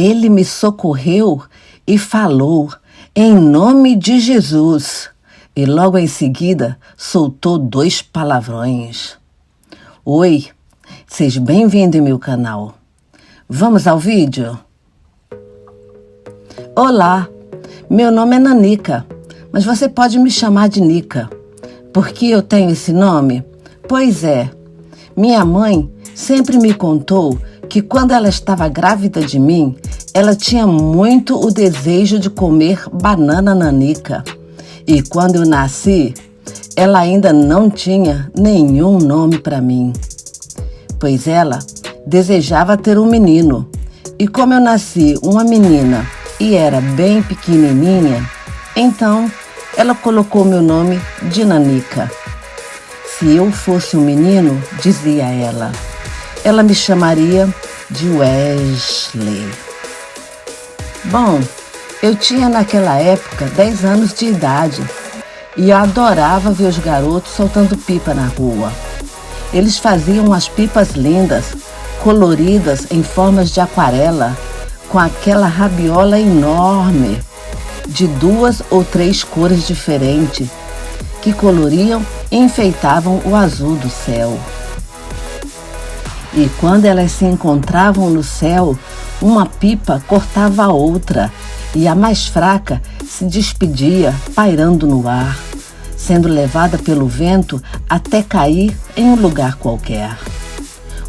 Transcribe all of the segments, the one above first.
Ele me socorreu e falou, em nome de Jesus. E logo em seguida soltou 2 palavrões. Oi, seja bem-vindo em meu canal. Vamos ao vídeo? Olá, meu nome é Nanica, mas você pode me chamar de Nica. Por que eu tenho esse nome? Pois é, minha mãe sempre me contou que quando ela estava grávida de mim, ela tinha muito o desejo de comer banana nanica. E quando eu nasci, ela ainda não tinha nenhum nome para mim, pois ela desejava ter um menino. E como eu nasci uma menina e era bem pequenininha, então ela colocou meu nome de Nanica. Se eu fosse um menino, dizia ela me chamaria de Wesley. Bom, eu tinha naquela época 10 anos de idade e eu adorava ver os garotos soltando pipa na rua. Eles faziam umas pipas lindas, coloridas em formas de aquarela, com aquela rabiola enorme, de 2 ou 3 cores diferentes, que coloriam e enfeitavam o azul do céu. E quando elas se encontravam no céu, uma pipa cortava a outra e a mais fraca se despedia pairando no ar, sendo levada pelo vento até cair em um lugar qualquer,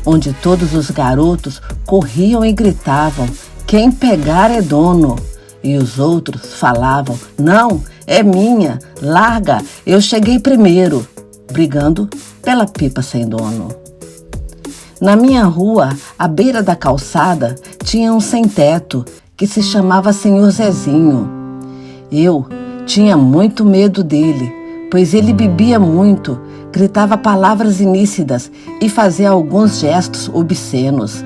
onde todos os garotos corriam e gritavam, quem pegar é dono. E os outros falavam, não, é minha, larga, eu cheguei primeiro, brigando pela pipa sem dono. Na minha rua, à beira da calçada, tinha um sem-teto que se chamava Senhor Zezinho. Eu tinha muito medo dele, pois ele bebia muito, gritava palavras ilícitas e fazia alguns gestos obscenos.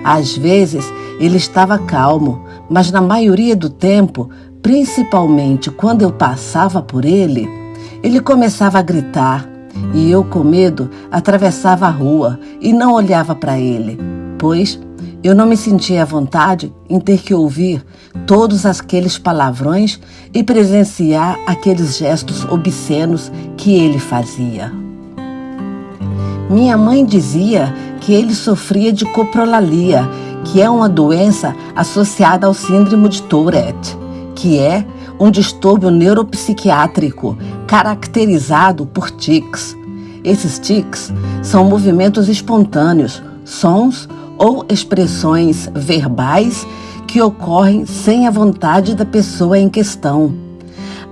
Às vezes, ele estava calmo, mas na maioria do tempo, principalmente quando eu passava por ele começava a gritar. E eu, com medo, atravessava a rua e não olhava para ele, pois eu não me sentia à vontade em ter que ouvir todos aqueles palavrões e presenciar aqueles gestos obscenos que ele fazia. Minha mãe dizia que ele sofria de coprolalia, que é uma doença associada ao síndrome de Tourette, que é um distúrbio neuropsiquiátrico caracterizado por tics. Esses tics são movimentos espontâneos, sons ou expressões verbais que ocorrem sem a vontade da pessoa em questão.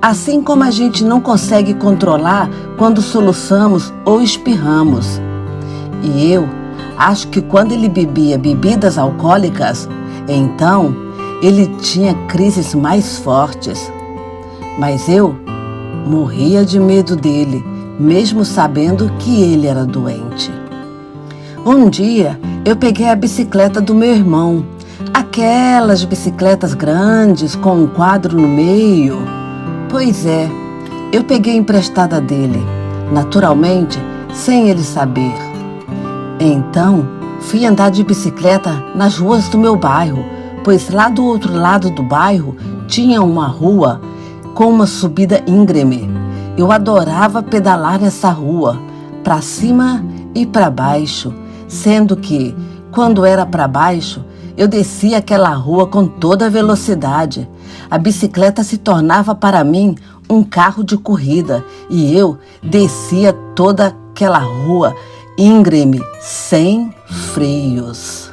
Assim como a gente não consegue controlar quando soluçamos ou espirramos. E eu acho que quando ele bebia bebidas alcoólicas, então ele tinha crises mais fortes. Mas eu morria de medo dele, mesmo sabendo que ele era doente. Um dia, eu peguei a bicicleta do meu irmão, aquelas bicicletas grandes com um quadro no meio. Pois é, eu peguei emprestada dele, naturalmente, sem ele saber. Então, fui andar de bicicleta nas ruas do meu bairro, pois lá do outro lado do bairro tinha uma rua com uma subida íngreme. Eu adorava pedalar nessa rua, para cima e para baixo, sendo que, quando era para baixo, eu descia aquela rua com toda a velocidade. A bicicleta se tornava para mim um carro de corrida e eu descia toda aquela rua íngreme, sem freios.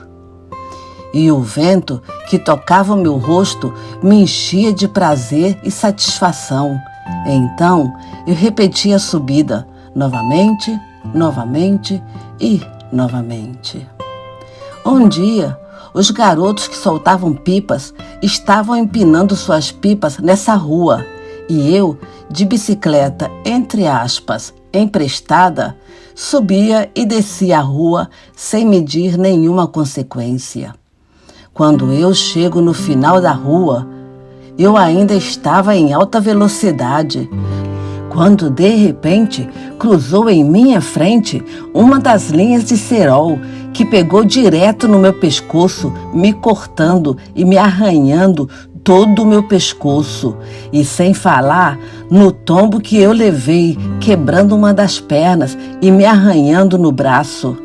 E o vento que tocava o meu rosto me enchia de prazer e satisfação. Então, eu repetia a subida, novamente, novamente e novamente. Um dia, os garotos que soltavam pipas estavam empinando suas pipas nessa rua e eu, de bicicleta, entre aspas, emprestada, subia e descia a rua sem medir nenhuma consequência. Quando eu chego no final da rua, eu ainda estava em alta velocidade, quando de repente cruzou em minha frente uma das linhas de cerol que pegou direto no meu pescoço, me cortando e me arranhando todo o meu pescoço. E sem falar no tombo que eu levei, quebrando uma das pernas e me arranhando no braço.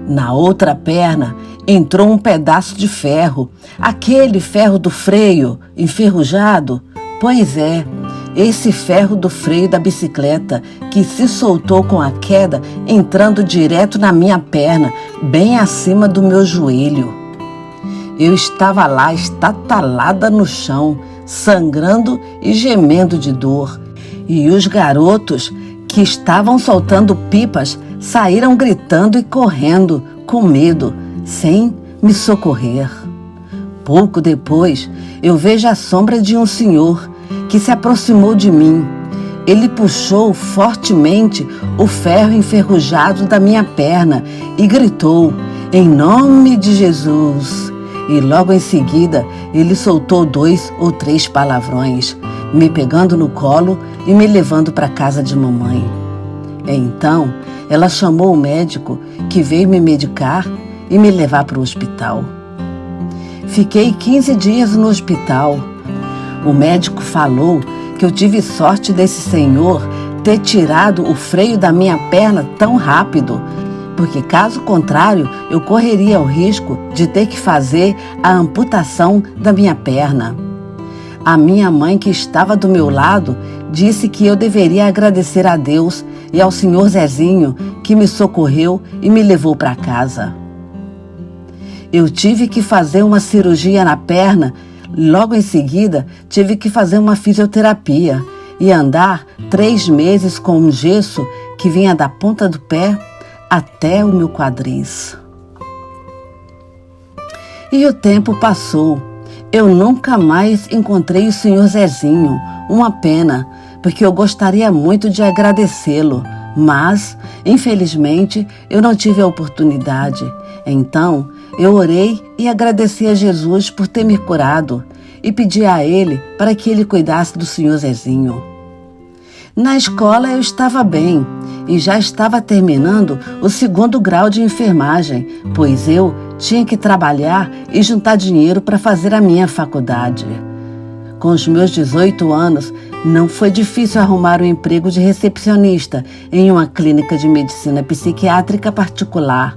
Na outra perna entrou um pedaço de ferro, aquele ferro do freio, enferrujado. Pois é, esse ferro do freio da bicicleta que se soltou com a queda, entrando direto na minha perna, bem acima do meu joelho. Eu estava lá, estatalada no chão, sangrando e gemendo de dor. E os garotos que estavam soltando pipas saíram gritando e correndo, com medo, sem me socorrer. Pouco depois, eu vejo a sombra de um senhor que se aproximou de mim. Ele puxou fortemente o ferro enferrujado da minha perna e gritou, "Em nome de Jesus!" E logo em seguida, ele soltou 2 ou 3 palavrões, me pegando no colo e me levando para a casa de mamãe. Então, ela chamou o médico que veio me medicar e me levar para o hospital. Fiquei 15 dias no hospital. O médico falou que eu tive sorte desse senhor ter tirado o freio da minha perna tão rápido, porque caso contrário eu correria o risco de ter que fazer a amputação da minha perna. A minha mãe, que estava do meu lado, disse que eu deveria agradecer a Deus e ao senhor Zezinho que me socorreu e me levou para casa. Eu tive que fazer uma cirurgia na perna. Logo em seguida, tive que fazer uma fisioterapia e andar 3 meses com um gesso que vinha da ponta do pé até o meu quadris. E o tempo passou. Eu nunca mais encontrei o senhor Zezinho. Uma pena, porque eu gostaria muito de agradecê-lo, mas, infelizmente, eu não tive a oportunidade. Então, eu orei e agradeci a Jesus por ter me curado e pedi a Ele para que Ele cuidasse do senhor Zezinho. Na escola eu estava bem e já estava terminando o 2º grau de enfermagem, pois eu tinha que trabalhar e juntar dinheiro para fazer a minha faculdade. Com os meus 18 anos, não foi difícil arrumar um emprego de recepcionista em uma clínica de medicina psiquiátrica particular,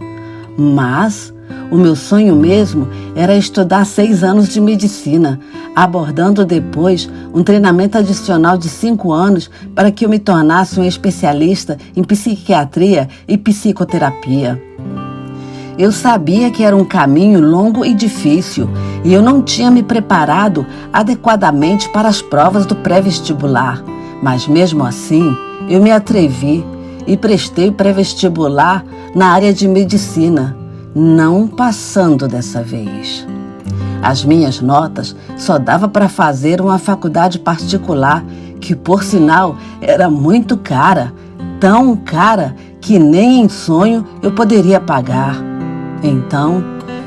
mas o meu sonho mesmo era estudar 6 anos de medicina, abordando depois um treinamento adicional de 5 anos para que eu me tornasse um especialista em psiquiatria e psicoterapia. Eu sabia que era um caminho longo e difícil e eu não tinha me preparado adequadamente para as provas do pré-vestibular, mas mesmo assim eu me atrevi e prestei o pré-vestibular na área de medicina, não passando dessa vez. As minhas notas só dava para fazer uma faculdade particular, que por sinal era muito cara, tão cara que nem em sonho eu poderia pagar. Então,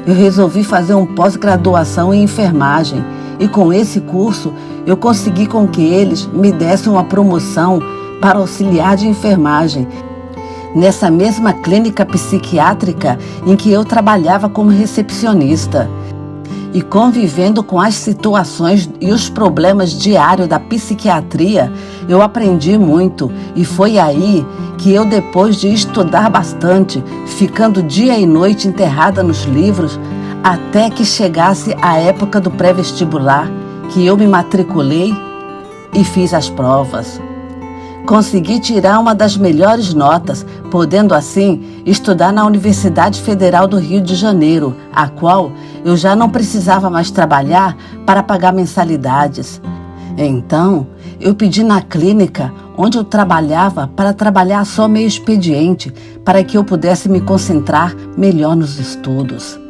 eu resolvi fazer uma pós-graduação em enfermagem e com esse curso eu consegui com que eles me dessem uma promoção para auxiliar de enfermagem nessa mesma clínica psiquiátrica em que eu trabalhava como recepcionista. E convivendo com as situações e os problemas diários da psiquiatria, eu aprendi muito e foi aí que eu, depois de estudar bastante, ficando dia e noite enterrada nos livros, até que chegasse a época do pré-vestibular, que eu me matriculei e fiz as provas. Consegui tirar uma das melhores notas, podendo assim estudar na Universidade Federal do Rio de Janeiro, a qual eu já não precisava mais trabalhar para pagar mensalidades. Então, eu pedi na clínica onde eu trabalhava para trabalhar só meio expediente, para que eu pudesse me concentrar melhor nos estudos,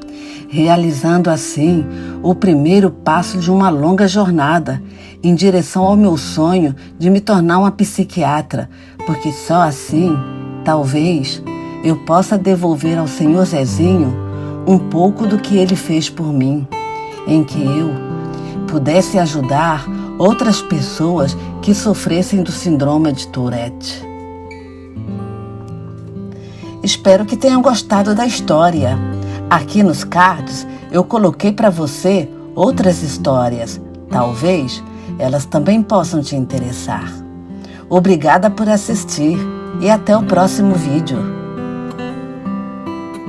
realizando assim o primeiro passo de uma longa jornada em direção ao meu sonho de me tornar uma psiquiatra, porque só assim, talvez, eu possa devolver ao senhor Zezinho um pouco do que ele fez por mim, em que eu pudesse ajudar outras pessoas que sofressem do síndrome de Tourette. Espero que tenham gostado da história. Aqui nos cards eu coloquei para você outras histórias. Talvez elas também possam te interessar. Obrigada por assistir e até o próximo vídeo.